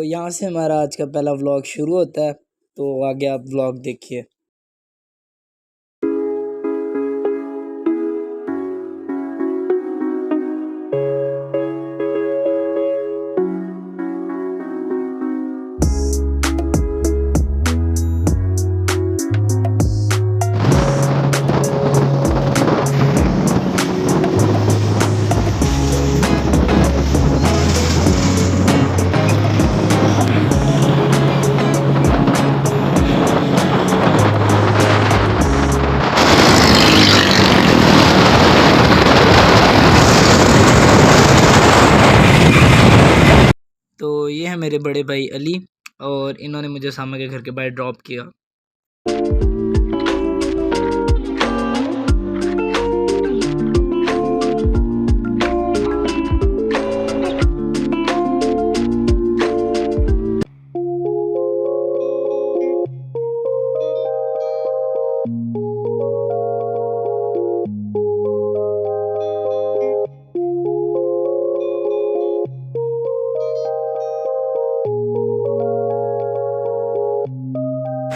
यहाँ से हमारा आज का पहला व्लॉग शुरू होता है, तो आगे आप व्लॉग देखिए। तो ये है मेरे बड़े भाई अली और इन्होंने मुझे उसामा के घर के बाहर ड्रॉप किया।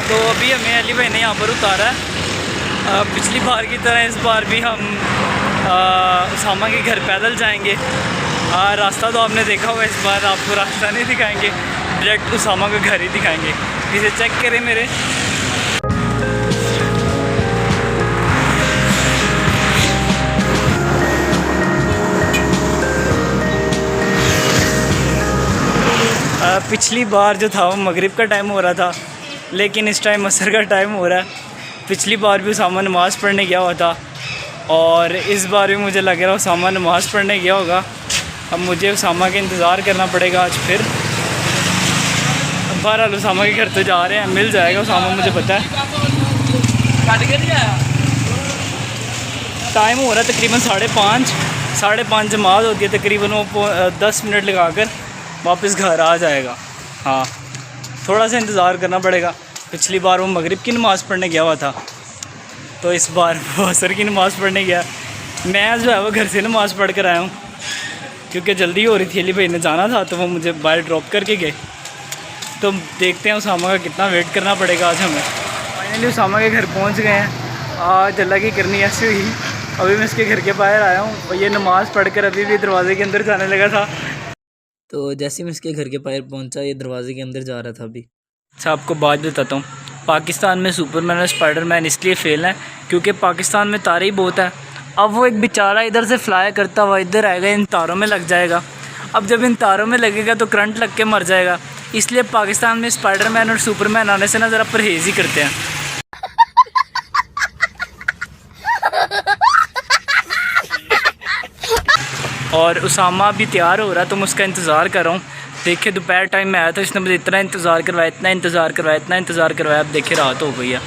तो अभी हमें अली भाई ने यहाँ पर उतारा है। पिछली बार की तरह इस बार भी हम उसामा के घर पैदल जाएंगे। रास्ता तो आपने देखा होगा, इस बार आपको रास्ता नहीं दिखाएंगे, डायरेक्ट उसामा का घर ही दिखाएंगे। इसे चेक करें मेरे। पिछली बार जो था वो मगरिब का टाइम हो रहा था, लेकिन इस टाइम असर का टाइम हो रहा है। पिछली बार भी उसामा नमाज़ पढ़ने गया हुआ था और इस बार भी मुझे लग रहा है उसामा नमाज़ पढ़ने गया होगा। अब मुझे उसामा का इंतज़ार करना पड़ेगा आज फिर। बहरहाल उसामा के घर तो जा रहे हैं, मिल जाएगा उसामा, मुझे पता है। टाइम हो रहा है तकरीबन 5:30 जमात होती है, तकरीबन वो 10 मिनट लगा कर वापस घर आ जाएगा। हाँ, थोड़ा सा इंतज़ार करना पड़ेगा। पिछली बार वो मगरिब की नमाज़ पढ़ने गया हुआ था, तो इस बार वो असर की नमाज़ पढ़ने गया। मैं जो है वो घर से नमाज़ पढ़ कर आया हूँ, क्योंकि जल्दी हो रही थी, अली भाई ने जाना था तो वो मुझे बाहर ड्रॉप करके गए। तो देखते हैं उसामा का कितना वेट करना पड़ेगा आज हमें। फाइनली उसामा के घर पहुँच गए हैं। आज अल्लाह की करनी ऐसी हुई, अभी मैं इसके घर के बाहर आया हूँ और ये नमाज़ पढ़ कर अभी भी दरवाज़े के अंदर जाने लगा था। तो जैसे मैं इसके घर के बाहर पहुंचा, ये दरवाजे के अंदर जा रहा था अभी। अच्छा, आपको बात बताता हूँ, पाकिस्तान में सुपरमैन और स्पाइडरमैन इसलिए फेल हैं क्योंकि पाकिस्तान में तारे ही बहुत हैं। अब वो एक बेचारा इधर से फ्लाई करता हुआ इधर आएगा, इन तारों में लग जाएगा। अब जब इन तारों में लगेगा तो करंट लग के मर जाएगा। इसलिए पाकिस्तान में स्पाइडरमैन और सुपरमैन आने से ना ज़रा परहेज़ ही करते हैं। और उसामा भी तैयार हो रहा है तो मैं उसका इंतज़ार कर रहा हूँ। देखिए दोपहर टाइम में आया था, इसने मुझे इतना इंतज़ार करवाया, अब देखिए रात हो गई है।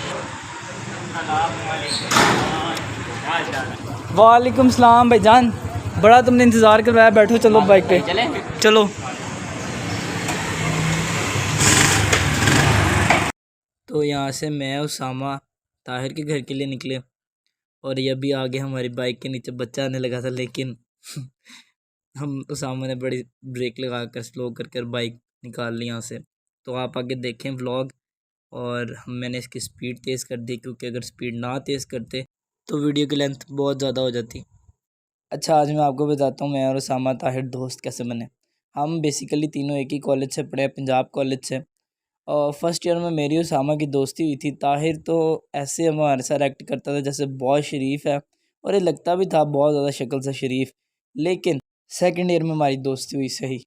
वालेकुम सलाम भाईजान, बड़ा तुमने इंतज़ार करवाया, बैठो चलो बाइक पे चलो। तो यहाँ से मैं उसामा ताहिर के घर के लिए निकले और ये अभी आगे हमारी बाइक के नीचे बच्चा आने लगा था, लेकिन हम उसामा ने बड़ी ब्रेक लगा कर स्लो कर बाइक निकाल ली यहाँ से। तो आप आगे देखें व्लॉग। और मैंने इसकी स्पीड तेज़ कर दी, क्योंकि अगर स्पीड ना तेज़ करते तो वीडियो की लेंथ बहुत ज़्यादा हो जाती। अच्छा, आज मैं आपको बताता हूँ मैं और उसामा ताहिर दोस्त कैसे बने। हम बेसिकली तीनों एक ही कॉलेज से पढ़े, पंजाब कॉलेज से। और फर्स्ट ईयर में मेरी उसामा की दोस्ती हुई थी। ताहिर तो ऐसे हमारे साथ एक्ट करता था जैसे बहुत शरीफ है, और ये लगता भी था बहुत ज़्यादा शक्ल से शरीफ। लेकिन सेकंड ईयर में हमारी दोस्ती हुई सही।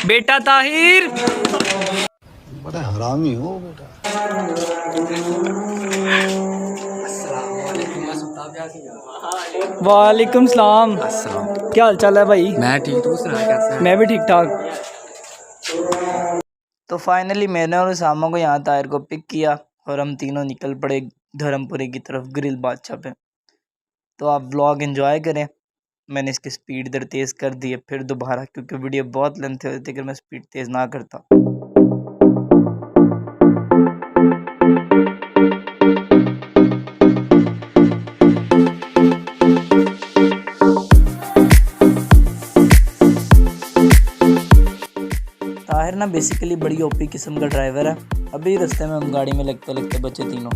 बेटा ताहिर, बड़ा हरामी हो बेटा। वालेकुम सलाम। क्या हाल चाल है भाई? मैं ठीक, तू सुना कैसा है? मैं भी ठीक ठाक। तो फाइनली मैंने और उसामा को यहाँ ताहिर को पिक किया और हम तीनों निकल पड़े धर्मपुरी की तरफ, ग्रिल बादशाह पे। तो आप व्लॉग एंजॉय करें। मैंने इसकी स्पीड इधर तेज़ कर दी है फिर दोबारा, क्योंकि वीडियो बहुत लेंथ होती अगर मैं स्पीड तेज़ ना करता। ना बेसिकली बड़ी ओपी किस्म का ड्राइवर है। अभी रास्ते में हम गाड़ी में लगते लगते बचे तीनों।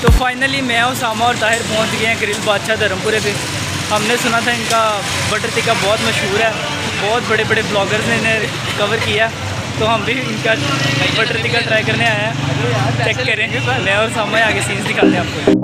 तो फाइनली मैं उसामा और ताहिर पहुंच गए हैं ग्रिल बादशाह धर्मपुरे पे। हमने सुना था इनका बटर टिक्का बहुत मशहूर है, बहुत बड़े बड़े ब्लॉगर्स ने इन्हें कवर किया, तो हम भी इनका बटर टिक्का ट्राई करने आए हैं। चेक करें, मैं और उसामा आगे सीन्स दिखाते हैं आपको।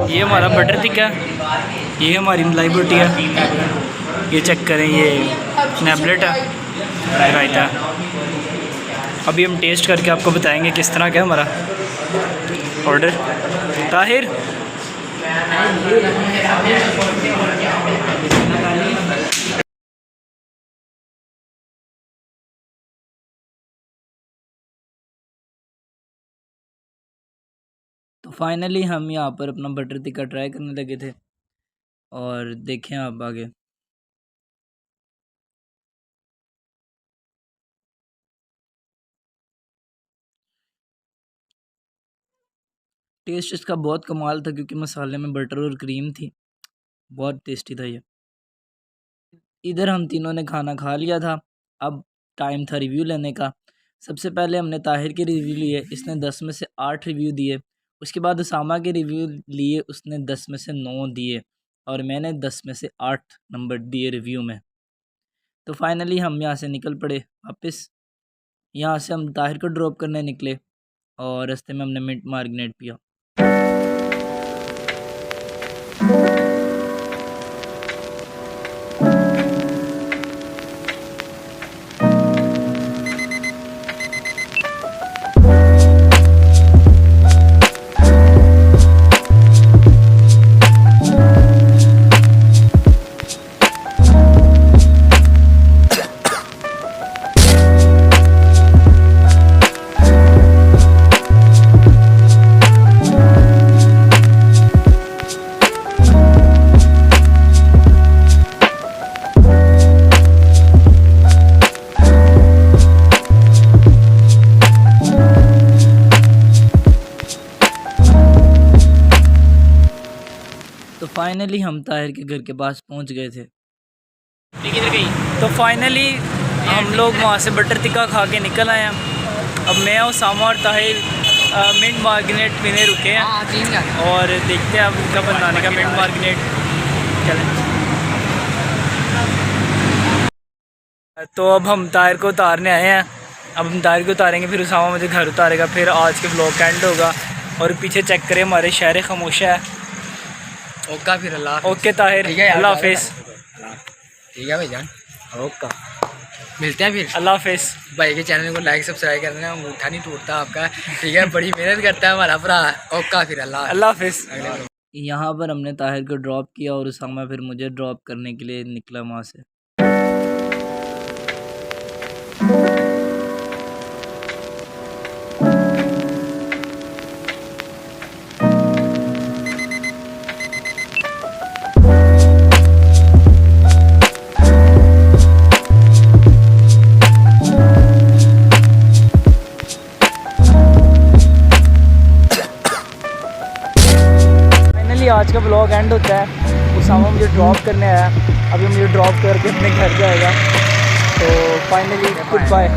ये हमारा बटर टिक्का, ये हमारी मलाई बोटी है, ये चेक करें, ये स्नैपलेट है, रायता। अभी हम टेस्ट करके आपको बताएंगे किस तरह का है हमारा ऑर्डर। ताहिर तो फाइनली हम यहाँ पर अपना बटर टिक्का ट्राई करने लगे थे और देखें आप आगे। टेस्ट इसका बहुत कमाल था क्योंकि मसाले में बटर और क्रीम थी, बहुत टेस्टी था ये। इधर हम तीनों ने खाना खा लिया था, अब टाइम था रिव्यू लेने का। सबसे पहले हमने ताहिर के रिव्यू लिए, इसने 10 में से 8 रिव्यू दिए। उसके बाद उसामा के रिव्यू लिए, उसने 10 में से 9 दिए और मैंने 10 में से 8 नंबर दिए रिव्यू में। तो फाइनली हम यहाँ से निकल पड़े वापस। यहाँ से हम ताहिर को ड्रॉप करने निकले और रास्ते में हमने मिंट मार्गनेट पिया। तो फाइनली हम ताहिर के घर के पास पहुंच गए थे। तो फाइनली हम लोग वहाँ से बटर टिक्का खा के निकल आए हैं। अब मैं उसामा और ताहिर मिंट मार्गनेट पीने रुके हैं और देखते हैं अब उनका बनाने का मिंट मार्गनेट। चलें, तो अब हम ताहिर को उतारने आए हैं। अब हम ताहिर को उतारेंगे, फिर उसामा मुझे घर उतारेगा, फिर आज के ब्लॉग का एंड होगा। और पीछे चेक करें, हमारे शहर खामोशा है। ओका फिर अल्लाह। ओके ताहिर, अल्लाह हाफिज़। ठीक है भाईजान, ओका, मिलते हैं फिर। अल्लाह हाफिज़। भाई के चैनल को लाइक सब्सक्राइब करना, अंगूठा नहीं टूटता आपका, ठीक है, बड़ी मेहनत करता है हमारा भरा। ओका फिर अल्लाह हाफिज़। यहाँ पर हमने ताहिर को ड्रॉप किया और उसामा फिर मुझे ड्रॉप करने के लिए निकला वहाँ से। आज का ब्लॉग एंड होता है। उसामा मुझे ड्रॉप करने आया, अभी मुझे ड्रॉप करके अपने घर जाएगा। तो फाइनली गुड बाय।